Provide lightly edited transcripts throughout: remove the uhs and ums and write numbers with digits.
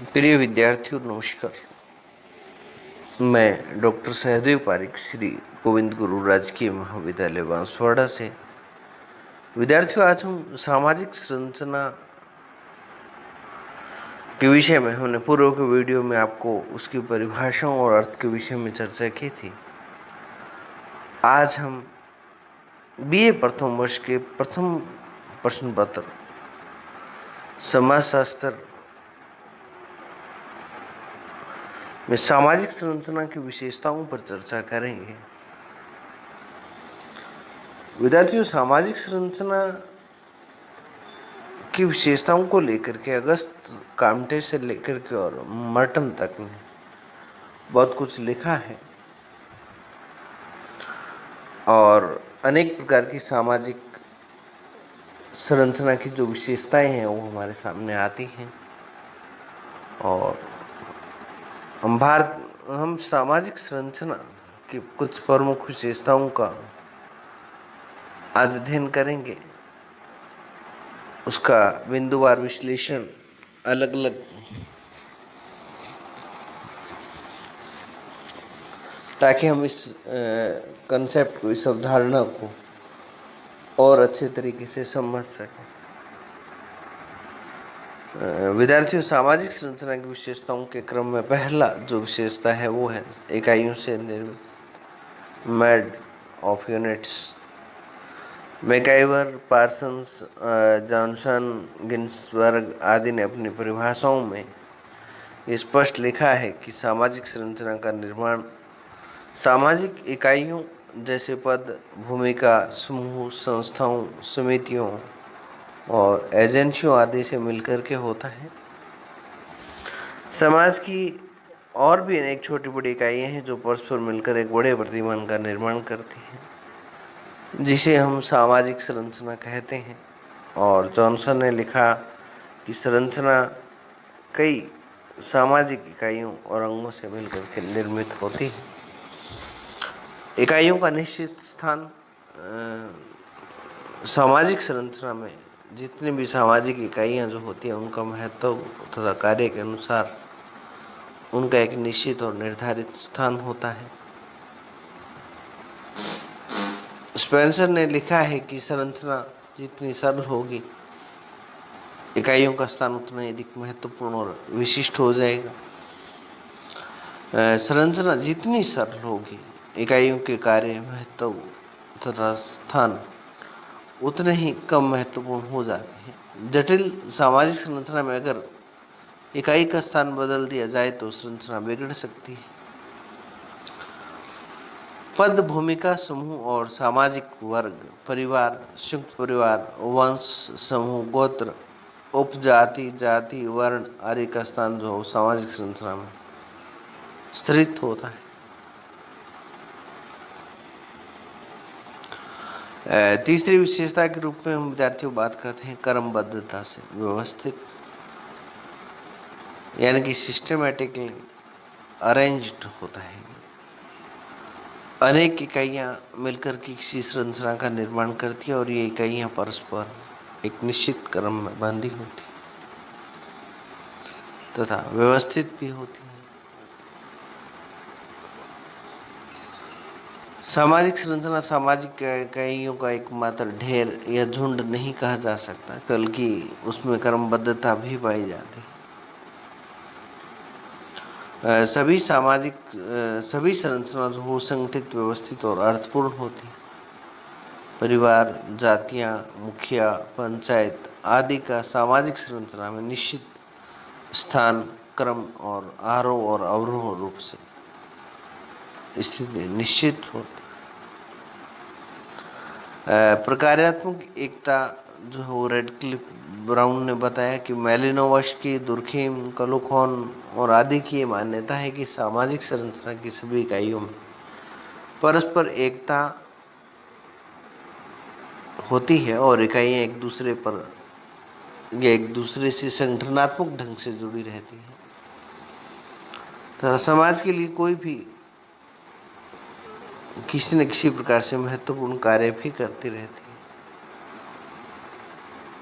प्रिय विद्यार्थियों नमस्कार। मैं डॉक्टर सहदेव पारिक श्री गोविंद गुरु राजकीय महाविद्यालय बांसवाड़ा से। विद्यार्थियों, आज हम सामाजिक संरचना के विषय में हमने पूर्व के वीडियो में आपको उसकी परिभाषाओं और अर्थ के विषय में चर्चा की थी। आज हम बीए प्रथम वर्ष के प्रथम प्रश्न पत्र समाजशास्त्र में सामाजिक संरचना की विशेषताओं पर चर्चा करेंगे। विद्यार्थियों, सामाजिक संरचना की विशेषताओं को लेकर के अगस्त कामटे से लेकर के और मर्टन तक ने बहुत कुछ लिखा है और अनेक प्रकार की सामाजिक संरचना की जो विशेषताएं हैं वो हमारे सामने आती हैं। और हम सामाजिक संरचना की कुछ प्रमुख विशेषताओं का आज अध्ययन करेंगे। उसका बिंदुवार विश्लेषण अलग अलग ताकि हम इस कंसेप्ट को, इस अवधारणा को और अच्छे तरीके से समझ सकें। विद्यार्थियों, सामाजिक संरचना की विशेषताओं के क्रम में पहला जो विशेषता है वो है इकाइयों से निर्मित made of units. MacIver, Parsons, Johnson, Ginsberg आदि ने अपनी परिभाषाओं में स्पष्ट लिखा है कि सामाजिक संरचना का निर्माण सामाजिक इकाइयों जैसे पद, भूमिका, समूह, संस्थाओं, समितियों और एजेंसियों आदि से मिलकर के होता है। समाज की और भी अनेक छोटी बड़ी इकाइयाँ हैं जो परस्पर मिलकर एक बड़े प्रतिमान का निर्माण करती हैं, जिसे हम सामाजिक संरचना कहते हैं। और जॉनसन ने लिखा कि संरचना कई सामाजिक इकाइयों और अंगों से मिलकर के निर्मित होती है। इकाइयों का निश्चित स्थान सामाजिक संरचना में जितनी भी सामाजिक इकाइयाँ जो होती हैं उनका महत्व तथा कार्य के अनुसार उनका एक निश्चित और निर्धारित स्थान होता है। स्पेंसर ने लिखा है कि संरचना जितनी सरल होगी, इकाइयों का स्थान उतना ही अधिक महत्वपूर्ण और विशिष्ट हो जाएगा। संरचना जितनी सरल होगी, इकाइयों के कार्य, महत्व तथा स्थान उतने ही कम महत्वपूर्ण हो जाते हैं। जटिल सामाजिक संरचना में अगर इकाई का स्थान बदल दिया जाए तो संरचना बिगड़ सकती है। पद, भूमिका, समूह और सामाजिक वर्ग, परिवार, संयुक्त परिवार, वंश समूह, गोत्र, उपजाति, जाति, वर्ण आदि का स्थान जो सामाजिक संरचना में स्थित होता है। तीसरी विशेषता के रूप में हम विद्यार्थियों बात करते हैं क्रमबद्धता से व्यवस्थित, यानी कि सिस्टमेटिकली अरेंज्ड होता है। अनेक इकाइयाँ मिलकर के किसी संरचना का निर्माण करती है और ये इकाइयाँ परस्पर एक निश्चित क्रम में बंधी होती है तथा व्यवस्थित भी होती है। सामाजिक संरचना सामाजिक इकाइयों का एकमात्र ढेर या झुंड नहीं कहा जा सकता, बल्कि उसमें क्रमबद्धता भी पाई जाती है। सभी संरचना जो हो संगठित, व्यवस्थित और अर्थपूर्ण होती है। परिवार, जातियां, मुखिया, पंचायत आदि का सामाजिक संरचना में निश्चित स्थान, क्रम और आरोह और अवरोह रूप से स्थिति निश्चित होती है। प्रकार्यात्मक एकता जो है रेडक्लिफ ब्राउन ने बताया कि मेलिनोवस्की, दुर्खीम, कलुखोन और आदि की मान्यता है कि सामाजिक संरचना की सभी इकाइयों में परस्पर एकता होती है और इकाइयाँ एक दूसरे से संगठनात्मक ढंग से जुड़ी रहती है तथा समाज के लिए कोई भी किसी न किसी प्रकार से महत्वपूर्ण कार्य भी करती रहती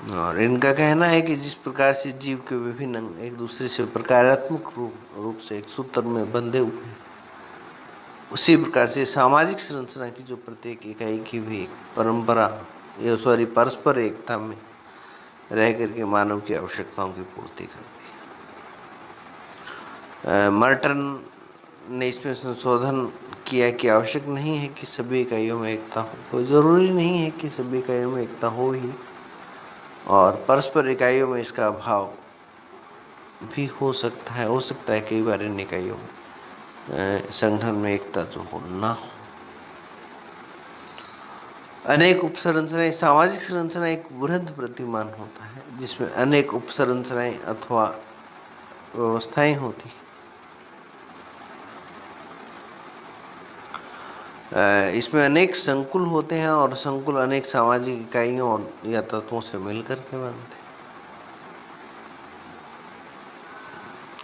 और इनका कहना है कि जिस प्रकार से जीव के विभिन्न अंग एक दूसरे से प्रकारात्मक रूप से एक सूत्र में बंधे हुए हैं, उसी प्रकार से सामाजिक संरचना की जो प्रत्येक इकाई की भी एक परस्पर एकता में रह करके मानव की आवश्यकताओं की पूर्ति करती है। मर्टन ने इसमें संशोधन किया कि आवश्यक नहीं है कि सभी इकाइयों में एकता हो, कोई ज़रूरी नहीं है कि सभी इकाइयों में एकता हो ही, और परस्पर इकाइयों में इसका अभाव भी हो सकता है कई बार इन इकाइयों में संगठन में एकता जो हो ना हो। अनेक उपसंरचनाएं, सामाजिक संरचना एक वृहद प्रतिमान होता है जिसमें अनेक उपसंरचनाएं अथवा व्यवस्थाएं होती हैं। इसमें अनेक संकुल होते हैं और संकुल अनेक सामाजिक इकाइयों या तत्वों से मिलकर के बनते हैं।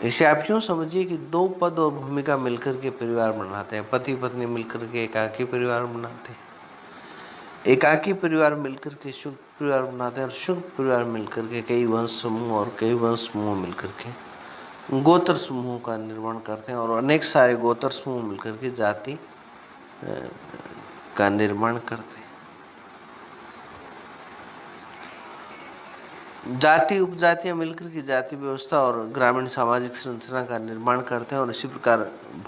इसे आप यूँ समझिए कि दो पद और भूमिका मिलकर के परिवार बनाते हैं। पति पत्नी मिलकर के एकाकी परिवार बनाते हैं, एकाकी परिवार मिलकर के शुभ परिवार बनाते हैं, और शुभ परिवार मिलकर के कई वंश समूह और कई वंश समूह मिलकर के गोत्र समूह का निर्माण करते हैं, और अनेक सारे गोत्र समूह मिलकर के जाति का निर्माण करते हैं। जाति उपजातियां मिलकर के जाति व्यवस्था और ग्रामीण सामाजिक संरचना का निर्माण करते हैं, और इसी प्रकार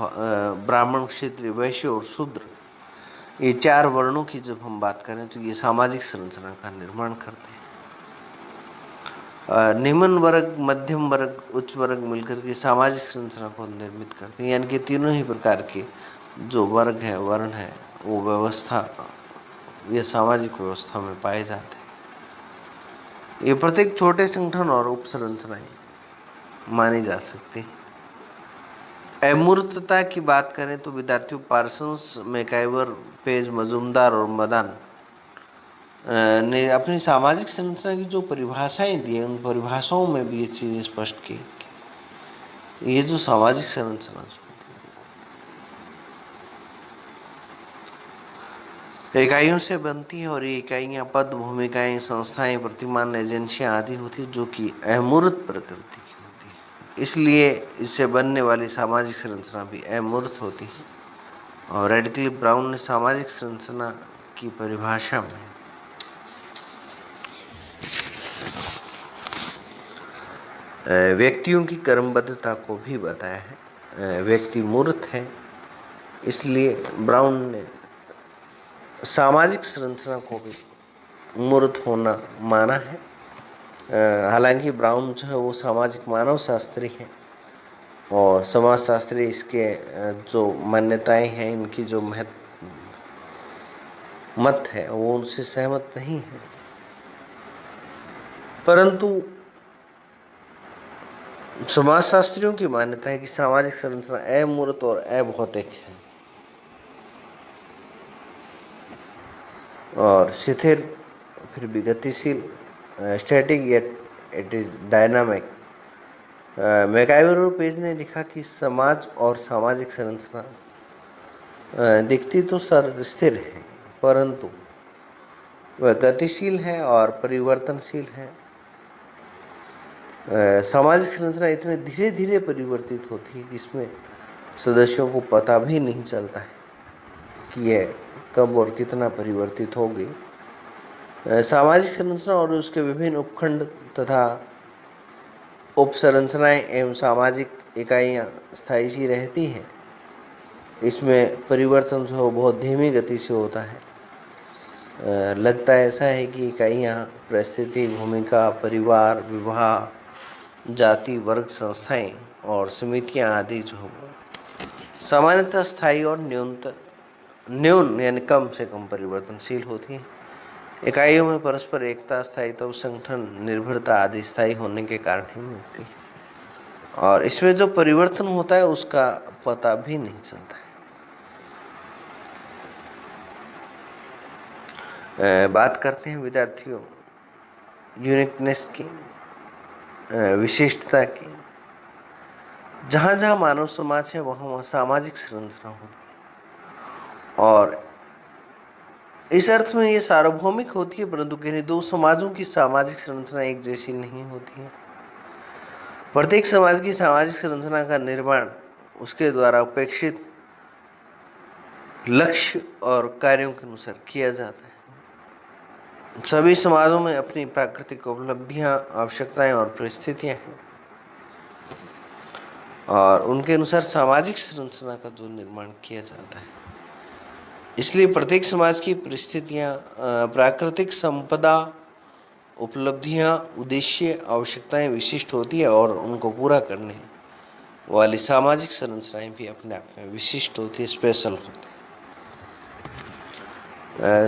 ब्राह्मण, क्षत्रिय, वैश्य और शूद्र, ये चार वर्णों की जब हम बात करें तो ये सामाजिक संरचना का निर्माण करते हैं। निम्न वर्ग, मध्यम वर्ग, उच्च वर्ग मिलकर के सामाजिक संरचना को निर्मित करते हैं, यानी कि तीनों ही प्रकार के जो वर्ग है, वर्ण है, वो व्यवस्था या सामाजिक व्यवस्था में पाए जाते हैं। ये प्रत्येक छोटे संगठन और उपसंरचनाएं मानी जा सकती हैं। अमूर्तता की बात करें तो विद्यार्थियों पार्सन्स, मैकाइवर, पेज, मजूमदार और मदान ने अपनी सामाजिक संरचना की जो परिभाषाएं दी हैं, उन परिभाषाओं में भी ये चीज़ें स्पष्ट की कि ये जो सामाजिक संरचना होती है इकाइयों से बनती है, और ये इकाइयाँ पद, भूमिकाएं, संस्थाएं, प्रतिमान, एजेंसियां आदि होती है जो कि अमूर्त प्रकृति की होती है। इसलिए इससे बनने वाली सामाजिक संरचना भी अमूर्त होती है। और रेडक्लिफ ब्राउन ने सामाजिक संरचना की परिभाषा में व्यक्तियों की कर्मबद्धता को भी बताया है। व्यक्ति मूर्त है, इसलिए ब्राउन ने सामाजिक संरचना को भी मूर्त होना माना है। हालांकि ब्राउन जो है वो सामाजिक मानव शास्त्री हैं, और समाजशास्त्री इसके जो मान्यताएं हैं, इनकी जो मत है वो उनसे सहमत नहीं है। परंतु समाजशास्त्रियों की मान्यता है कि सामाजिक संरचना अमूर्त और अभौतिक है, और शिथिर फिर भी गतिशील, static yet it is dynamic. MacIver और पेज ने लिखा कि समाज और सामाजिक संरचना दिखती तो स्थिर है, परंतु वह गतिशील है और परिवर्तनशील है। सामाजिक संरचना इतने धीरे धीरे परिवर्तित होती है कि इसमें सदस्यों को पता भी नहीं चलता है कि यह कब और कितना परिवर्तित हो गई। सामाजिक संरचना और उसके विभिन्न उपखंड तथा उपसंरचनाएं एवं सामाजिक इकाइयाँ स्थायी सी रहती हैं। इसमें परिवर्तन जो बहुत धीमी गति से होता है। लगता ऐसा है कि इकाइयाँ परिस्थिति, भूमिका, परिवार, विवाह, जाति, वर्ग, संस्थाएं और समितियां आदि जो सामान्यतः स्थायी और न्यून यानी कम से कम परिवर्तनशील होती हैं। इकाइयों में परस्पर एकता, स्थायित्व, संगठन, निर्भरता आदि स्थायी होने के कारण ही मिलती है, और इसमें जो परिवर्तन होता है उसका पता भी नहीं चलता है। बात करते हैं विद्यार्थियों यूनिकनेस की, विशिष्टता की। जहाँ जहाँ मानव समाज है वहाँ वहाँ सामाजिक संरचना होगी, और इस अर्थ में ये सार्वभौमिक होती है, परंतु किन्हीं दो समाजों की सामाजिक संरचना एक जैसी नहीं होती है। प्रत्येक समाज की सामाजिक संरचना का निर्माण उसके द्वारा अपेक्षित लक्ष्य और कार्यों के अनुसार किया जाता है। सभी समाजों में अपनी प्राकृतिक उपलब्धियां, आवश्यकताएं और परिस्थितियां हैं, और उनके अनुसार सामाजिक संरचना का जो निर्माण किया जाता है। इसलिए प्रत्येक समाज की परिस्थितियां, प्राकृतिक संपदा, उपलब्धियां, उद्देश्य, आवश्यकताएं विशिष्ट होती है, और उनको पूरा करने वाली सामाजिक संरचनाएं भी अपने आप में विशिष्ट होती है, स्पेशल होती है।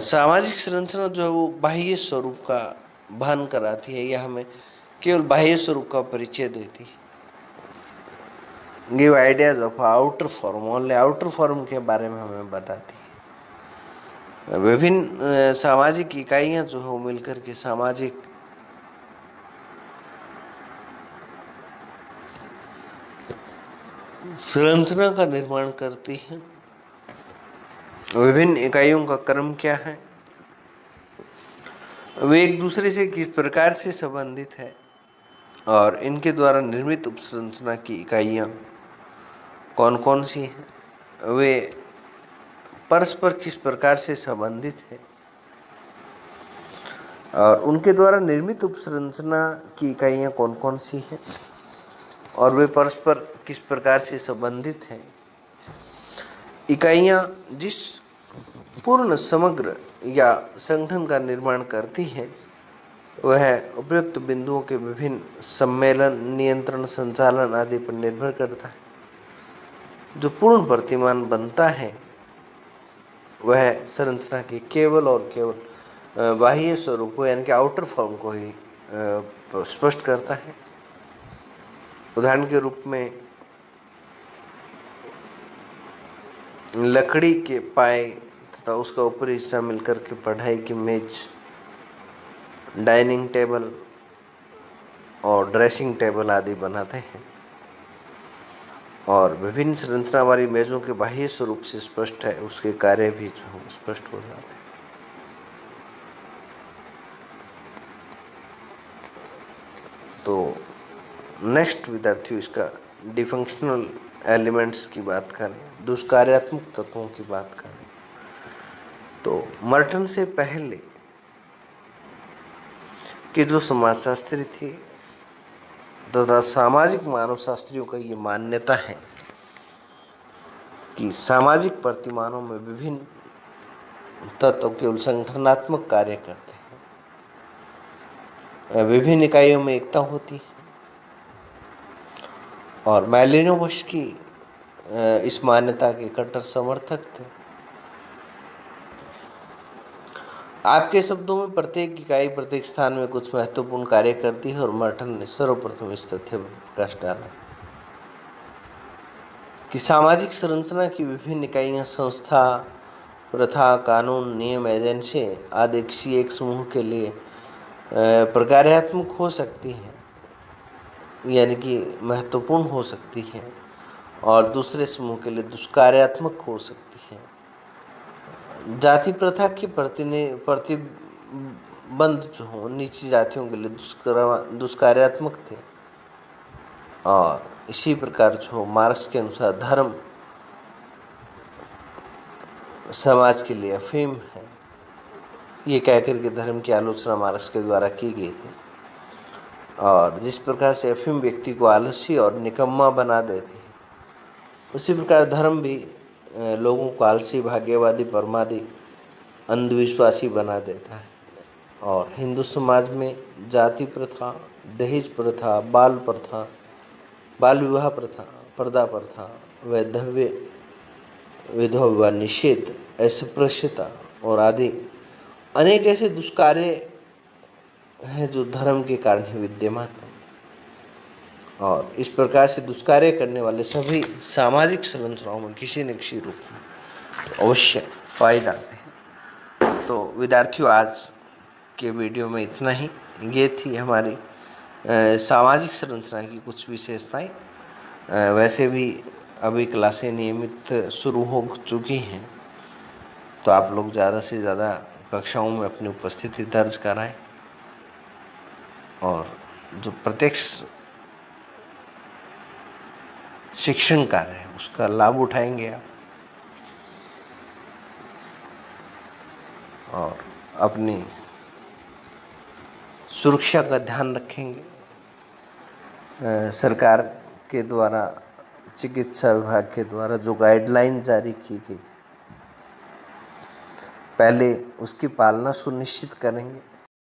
सामाजिक संरचना जो है वो बाह्य स्वरूप का वहन कराती है, या हमें केवल बाह्य स्वरूप का परिचय देती है। Give ideas of outer form, only outer form के बारे में हमें बताती है। विभिन्न सामाजिक इकाइयां जो है मिलकर के सामाजिक संरचना का निर्माण करती है। विभिन्न इकाइयों का कर्म क्या है, वे एक दूसरे से किस प्रकार से संबंधित है, और इनके द्वारा निर्मित उपसंरचना की इकाइयाँ कौन कौन सी हैं, वे परस्पर किस प्रकार से संबंधित है, और उनके द्वारा निर्मित उपसंरचना की इकाइयाँ कौन कौन सी हैं, और वे परस्पर किस प्रकार से संबंधित हैं। इकाइयाँ जिस पूर्ण, समग्र या संगठन का निर्माण करती हैं, वह उपयुक्त बिंदुओं के विभिन्न सम्मेलन, नियंत्रण, संचालन आदि पर निर्भर करता है। जो पूर्ण प्रतिमान बनता है वह संरचना के केवल और केवल बाह्य स्वरूप को, यानी कि आउटर फॉर्म को ही स्पष्ट करता है। उदाहरण के रूप में लकड़ी के पाए तथा उसका ऊपरी हिस्सा मिलकर के पढ़ाई की मेज, डाइनिंग टेबल और ड्रेसिंग टेबल आदि बनाते हैं, और विभिन्न संरचना वाली मेजों के बाह्य स्वरूप से स्पष्ट है, उसके कार्य भी जो स्पष्ट हो जाते हैं। तो नेक्स्ट विद्यार्थियों इसका डिफंक्शनल एलिमेंट्स की बात करें, दुष्कार्यात्मक तत्वों की बात करें, तो मर्टन से पहले के जो समाजशास्त्री थे तथा सामाजिक मानव शास्त्रियों का ये मान्यता है कि सामाजिक प्रतिमानों में विभिन्न तत्व केवल संगठनात्मक कार्य करते हैं, विभिन्न इकाइयों में एकता होती है, और मैलिनोवस्की की इस मान्यता के कट्टर समर्थक थे। आपके शब्दों में प्रत्येक इकाई प्रत्येक स्थान में कुछ महत्वपूर्ण कार्य करती है, और मर्टन ने सर्वप्रथम इस तथ्य पर प्रकाश डाला कि सामाजिक संरचना की विभिन्न इकाइयां संस्था, प्रथा, कानून, नियम, एजेंसी आदि किसी एक समूह के लिए प्रकार्यात्मक हो सकती हैं, यानी कि महत्वपूर्ण हो सकती हैं, और दूसरे समूह के लिए दुष्कार्यात्मक हो सकती हैं। जाति प्रथा के प्रतिबंध जो हो नीची जातियों के लिए दुष्कार्यात्मक थे, और इसी प्रकार जो मार्क्स के अनुसार धर्म समाज के लिए अफीम है, ये कहकर के धर्म की आलोचना मार्क्स के द्वारा की गई थी। और जिस प्रकार से अफीम व्यक्ति को आलसी और निकम्मा बना देती है, उसी प्रकार धर्म भी लोगों को आलसी, भाग्यवादी, परमादी, अंधविश्वासी बना देता है। और हिंदू समाज में जाति प्रथा, दहेज प्रथा, बाल प्रथा, बाल विवाह प्रथा, पर्दा प्रथा, वैधव्य, विधवा विवाह निषेध, अस्पृश्यता और आदि अनेक ऐसे दुष्कार्य हैं जो धर्म के कारण ही विद्यमान है। और इस प्रकार से दुष्कार्य करने वाले सभी सामाजिक संरचनाओं में किसी न किसी रूप में तो अवश्य पाए जाते हैं। तो विद्यार्थियों, आज के वीडियो में इतना ही। ये थी हमारी सामाजिक संरचना की कुछ विशेषताएं। वैसे भी अभी क्लासें नियमित शुरू हो चुकी हैं, तो आप लोग ज़्यादा से ज़्यादा कक्षाओं में अपनी उपस्थिति दर्ज कराएं और जो प्रत्यक्ष शिक्षण कार्य है उसका लाभ उठाएंगे आप और अपनी सुरक्षा का ध्यान रखेंगे। सरकार के द्वारा, चिकित्सा विभाग के द्वारा जो गाइडलाइन जारी की गई, पहले उसकी पालना सुनिश्चित करेंगे।